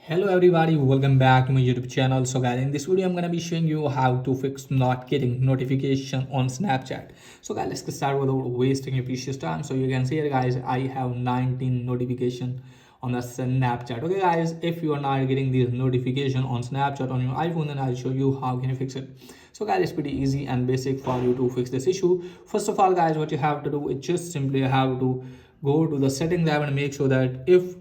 Hello everybody, welcome back to my YouTube channel. So guys, in this video I'm gonna be showing you how to fix not getting notification on Snapchat. So guys, let's get started without wasting your precious time. So you can see here guys, I have 19 notification on the Snapchat. Okay guys, if you are not getting these notification on Snapchat on your iPhone, then I'll show you how can you fix it. So guys, it's pretty easy and basic for you to fix this issue. First of all guys, what you have to do is just simply have to go to the settings app and make sure that if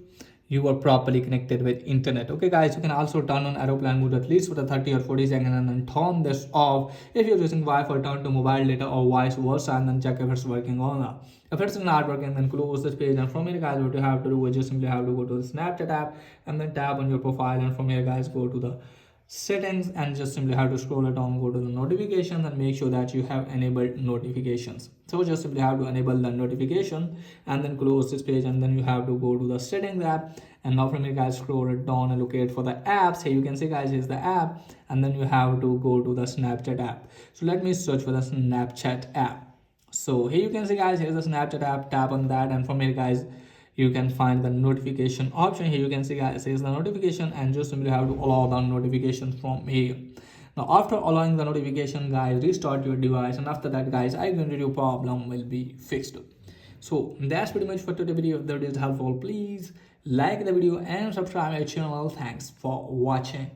you are properly connected with internet. Okay guys, you can also turn on aeroplane mode at least for the 30 or 40 seconds and then turn this off. If you're using Wi-Fi, turn to mobile data or vice versa and then check if it's working or not. If it's not working, then close this page, and from here guys, what you have to do is just simply have to go to the Snapchat app and then tap on your profile, and from here guys, go to the settings and just simply have to scroll it down, go to the notifications and make sure that you have enabled notifications. So just simply have to enable the notification and then close this page, and then you have to go to the settings app, and now from here guys, scroll it down and locate for the apps. Here you can see guys, here's the app, and then you have to go to the Snapchat app. So let me search for the Snapchat app. So here you can see guys, here's the Snapchat app, tap on that, and from here guys, you can find the notification option. Here you can see guys, here's the notification, and just simply have to allow the notification from here. Now after allowing the notification guys, restart your device, and after that guys, I guarantee your problem will be fixed. So that's pretty much for today's video. If that is helpful, please like the video and subscribe my channel. Thanks for watching.